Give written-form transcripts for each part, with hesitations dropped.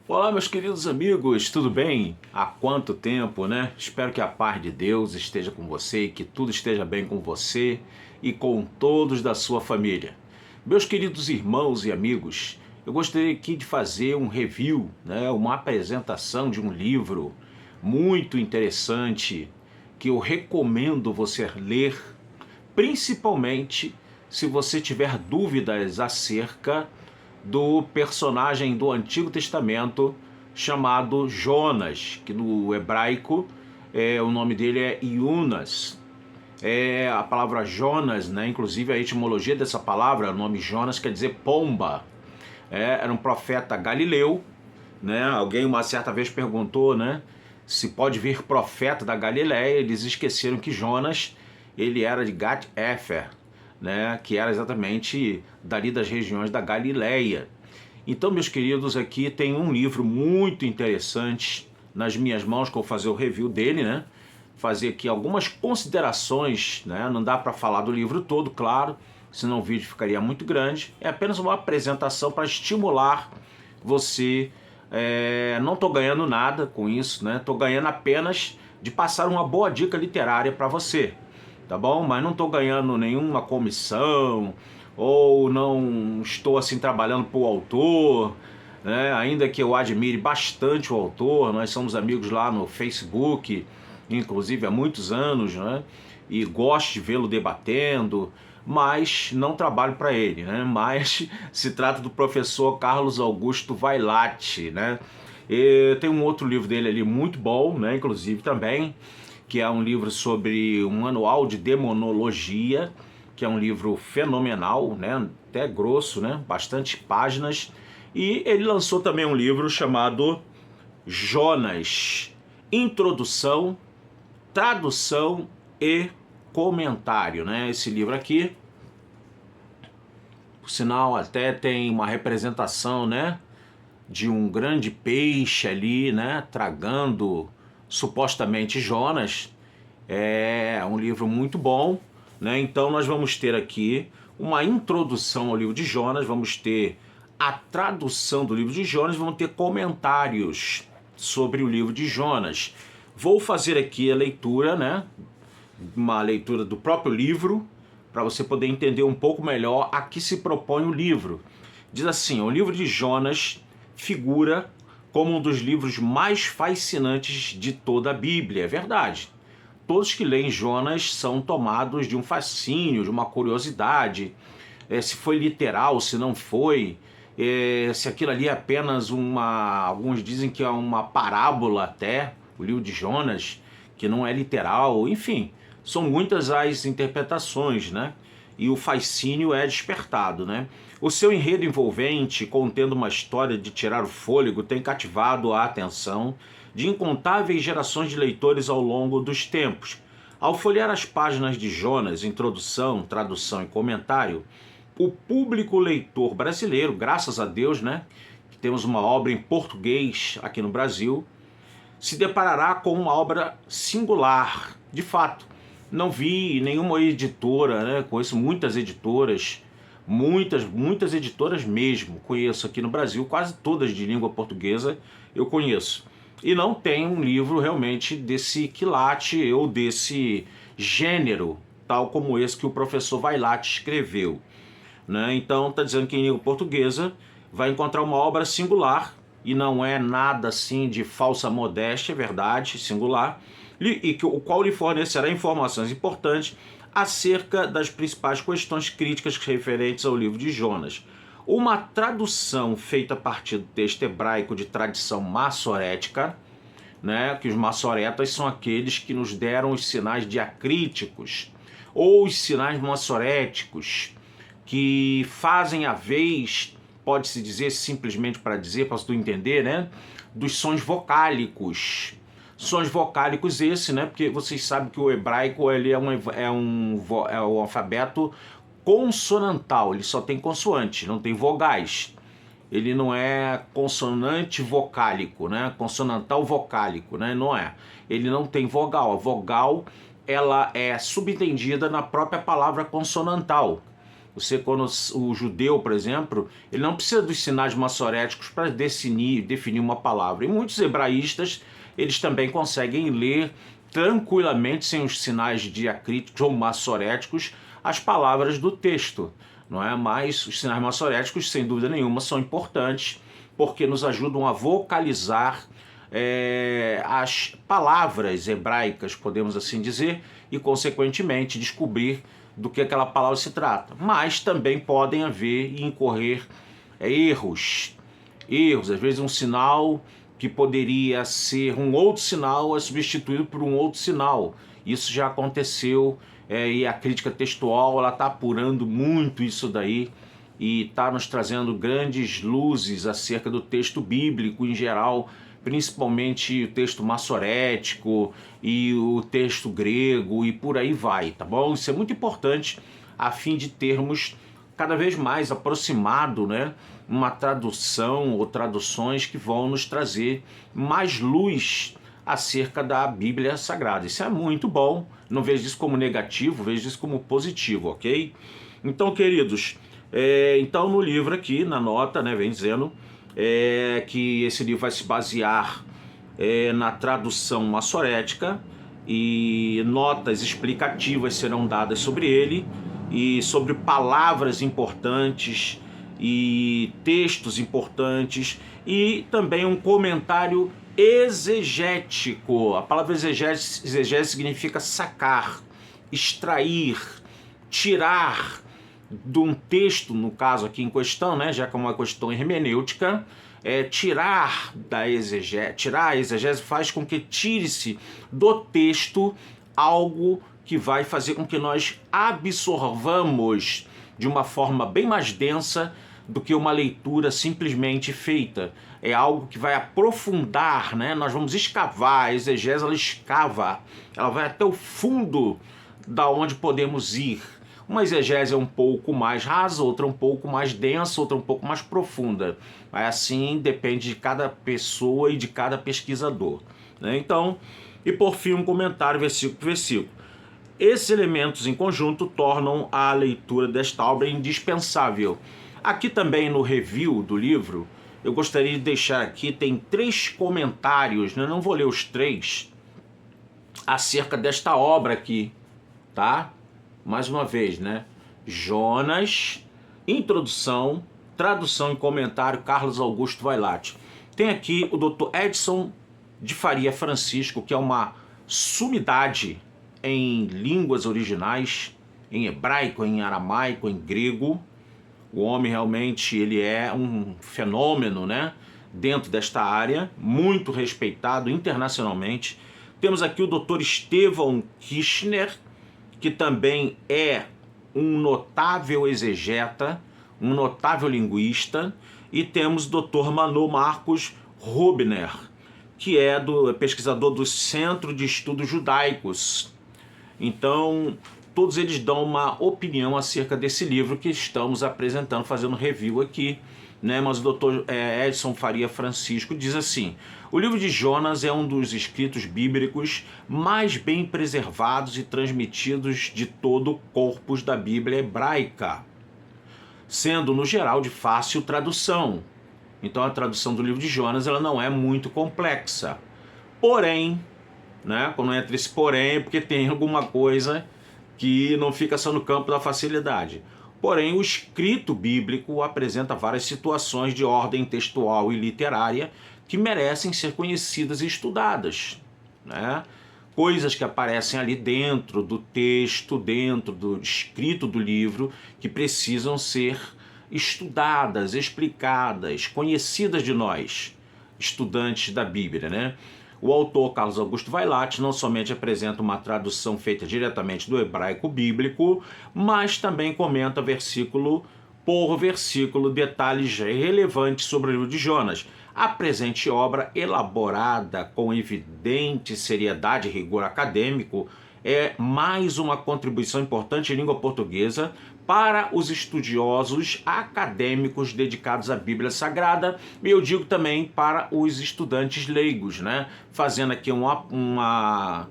Olá, meus queridos amigos, tudo bem? Há quanto tempo, né? Espero que a paz de Deus esteja com você e que tudo esteja bem com você e com todos da sua família. Meus queridos irmãos e amigos, eu gostaria aqui de fazer um review, né? Uma apresentação de um livro muito interessante que eu recomendo você ler, principalmente se você tiver dúvidas acerca do personagem do Antigo Testamento chamado Jonas, que no hebraico o nome dele é Yunas. A palavra Jonas, né, inclusive a etimologia dessa palavra, o nome Jonas quer dizer pomba. Era um profeta galileu, né? Alguém uma certa vez perguntou, né, se pode vir profeta da Galileia. Eles esqueceram que Jonas ele era de Gat-Hefer, né, que era exatamente dali das regiões da Galileia. Então, meus queridos, aqui tem um livro muito interessante nas minhas mãos, que eu vou fazer o review dele, né? Fazer aqui algumas considerações, né? Não dá para falar do livro todo, claro, senão o vídeo ficaria muito grande. É apenas uma apresentação para estimular você. Não estou ganhando nada com isso, né? Estou ganhando apenas de passar uma boa dica literária para você, tá bom? Mas não estou ganhando nenhuma comissão, ou não estou assim trabalhando para o autor, né? Ainda que eu admire bastante o autor, nós somos amigos lá no Facebook, inclusive há muitos anos, né? E gosto de vê-lo debatendo, mas não trabalho para ele, né? Mas se trata do professor Carlos Augusto Vailate, né? E tem um outro livro dele ali muito bom, né? Inclusive também, que é um livro sobre um manual de demonologia, que é um livro fenomenal, né? Até grosso, né? Bastante páginas. E ele lançou também um livro chamado Jonas, Introdução, Tradução e Comentário, né? Esse livro aqui, por sinal, até tem uma representação, né, de um grande peixe ali, né, tragando supostamente Jonas. É um livro muito bom, né? Então nós vamos ter aqui uma introdução ao livro de Jonas, vamos ter a tradução do livro de Jonas, vamos ter comentários sobre o livro de Jonas. Vou fazer aqui a leitura, né? Uma leitura do próprio livro, para você poder entender um pouco melhor a que se propõe o livro. Diz assim: o livro de Jonas figura como um dos livros mais fascinantes de toda a Bíblia. É verdade. Todos que leem Jonas são tomados de um fascínio, de uma curiosidade, se foi literal, se não foi, se aquilo ali é apenas alguns dizem que é uma parábola até, o livro de Jonas, que não é literal, enfim, são muitas as interpretações, né? E o fascínio é despertado, né? O seu enredo envolvente, contendo uma história de tirar o fôlego, tem cativado a atenção de incontáveis gerações de leitores ao longo dos tempos. Ao folhear as páginas de Jonas, introdução, tradução e comentário, o público leitor brasileiro, graças a Deus, né, que temos uma obra em português aqui no Brasil, se deparará com uma obra singular. De fato, não vi nenhuma editora, né, conheço muitas editoras, muitas editoras mesmo, conheço aqui no Brasil, quase todas de língua portuguesa eu conheço. E não tem um livro realmente desse quilate ou desse gênero, tal como esse que o professor Vailate escreveu, né? Então está dizendo que em língua portuguesa vai encontrar uma obra singular, e não é nada assim de falsa modéstia, é verdade, singular, e o qual lhe fornecerá informações importantes acerca das principais questões críticas referentes ao livro de Jonas. Uma tradução feita a partir do texto hebraico de tradição massorética, né, que os massoretas são aqueles que nos deram os sinais diacríticos, ou os sinais massoréticos, que fazem a vez, pode-se dizer simplesmente para tu entender, né, dos sons vocálicos. Sons vocálicos esse, né, porque vocês sabem que o hebraico ele é um alfabeto consonantal, ele só tem consoante, não tem vogais. Ele não é consonante vocálico, né? Consonantal vocálico, né? Não é. Ele não tem vogal. A vogal ela é subentendida na própria palavra consonantal. Você, quando o judeu, por exemplo, ele não precisa dos sinais maçoréticos para definir uma palavra. E muitos hebraístas, eles também conseguem ler tranquilamente, sem os sinais diacríticos ou maçoréticos, as palavras do texto, não é? Mas os sinais maçoréticos, sem dúvida nenhuma, são importantes porque nos ajudam a vocalizar as palavras hebraicas, podemos assim dizer, e consequentemente descobrir do que aquela palavra se trata. Mas também podem haver e incorrer erros. Às vezes um sinal que poderia ser um outro sinal é substituído por um outro sinal. Isso já aconteceu e a crítica textual ela está apurando muito isso daí e está nos trazendo grandes luzes acerca do texto bíblico em geral, principalmente o texto maçorético e o texto grego e por aí vai, tá bom? Isso é muito importante a fim de termos cada vez mais aproximado, né, uma tradução ou traduções que vão nos trazer mais luz acerca da Bíblia Sagrada. Isso é muito bom, não vejo isso como negativo, vejo isso como positivo, ok? Então, queridos, então no livro aqui, na nota, né, vem dizendo que esse livro vai se basear na tradução maçorética e notas explicativas serão dadas sobre ele e sobre palavras importantes e textos importantes e também um comentário exegético. A palavra exegese significa sacar, extrair, tirar de um texto, no caso aqui em questão, né, já que é uma questão hermenêutica, tirar a exegese faz com que tire-se do texto algo que vai fazer com que nós absorvamos de uma forma bem mais densa do que uma leitura simplesmente feita. É algo que vai aprofundar, né? Nós vamos escavar, a exegese ela escava, ela vai até o fundo da onde podemos ir. Uma exegese é um pouco mais rasa, outra um pouco mais densa, outra um pouco mais profunda. Assim depende de cada pessoa e de cada pesquisador, né? Então, e por fim um comentário versículo por versículo. Esses elementos em conjunto tornam a leitura desta obra indispensável. Aqui também no review do livro, eu gostaria de deixar aqui, tem 3 comentários, né? Não vou ler os 3, acerca desta obra aqui, tá? Mais uma vez, né? Jonas, introdução, tradução e comentário, Carlos Augusto Vailate. Tem aqui o Dr. Edson de Faria Francisco, que é uma sumidade em línguas originais, em hebraico, em aramaico, em grego. O homem realmente ele é um fenômeno, né, dentro desta área, muito respeitado internacionalmente. Temos aqui o Dr. Estevão Kirchner, que também é um notável exegeta, um notável linguista, e temos o Dr. Manu Marcos Rubner, que é pesquisador do Centro de Estudos Judaicos. Então, todos eles dão uma opinião acerca desse livro que estamos apresentando, fazendo review aqui, né? Mas o Dr. Edson Faria Francisco diz assim: o livro de Jonas é um dos escritos bíblicos mais bem preservados e transmitidos de todo o corpus da Bíblia hebraica, sendo, no geral, de fácil tradução. Então a tradução do livro de Jonas ela não é muito complexa. Porém, né, quando entra esse porém é porque tem alguma coisa que não fica só no campo da facilidade. Porém, o escrito bíblico apresenta várias situações de ordem textual e literária que merecem ser conhecidas e estudadas, né? Coisas que aparecem ali dentro do texto, dentro do escrito do livro, que precisam ser estudadas, explicadas, conhecidas de nós, estudantes da Bíblia, né? O autor Carlos Augusto Vailate não somente apresenta uma tradução feita diretamente do hebraico bíblico, mas também comenta versículo por versículo detalhes relevantes sobre o livro de Jonas. A presente obra, elaborada com evidente seriedade e rigor acadêmico, é mais uma contribuição importante em língua portuguesa para os estudiosos acadêmicos dedicados à Bíblia Sagrada, e eu digo também para os estudantes leigos, né? Fazendo aqui uma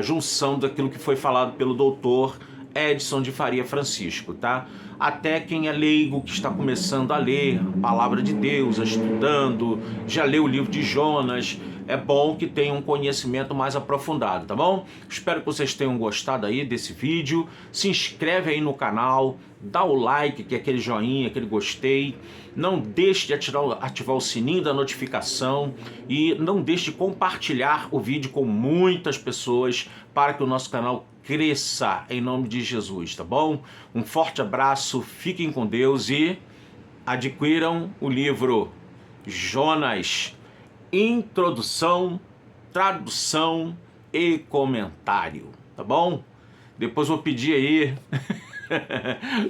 junção daquilo que foi falado pelo doutor Edson de Faria Francisco, tá? Até quem é leigo, que está começando a ler a palavra de Deus, estudando, já leu o livro de Jonas, é bom que tenha um conhecimento mais aprofundado, tá bom? Espero que vocês tenham gostado aí desse vídeo. Se inscreve aí no canal, dá o like, que é aquele joinha, aquele gostei. Não deixe de ativar o sininho da notificação e não deixe de compartilhar o vídeo com muitas pessoas para que o nosso canal cresça em nome de Jesus, tá bom? Um forte abraço, fiquem com Deus e adquiram o livro Jonas, introdução, tradução e comentário, tá bom? Depois vou pedir aí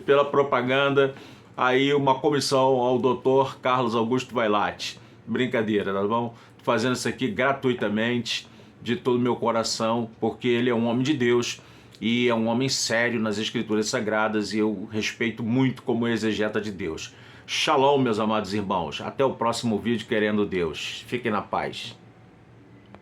pela propaganda aí uma comissão ao Dr. Carlos Augusto Vailate. Brincadeira, tá bom? Tô fazendo isso aqui gratuitamente, de todo o meu coração, porque ele é um homem de Deus e é um homem sério nas Escrituras Sagradas e eu respeito muito como exegeta de Deus. Shalom, meus amados irmãos. Até o próximo vídeo, querendo Deus. Fiquem na paz.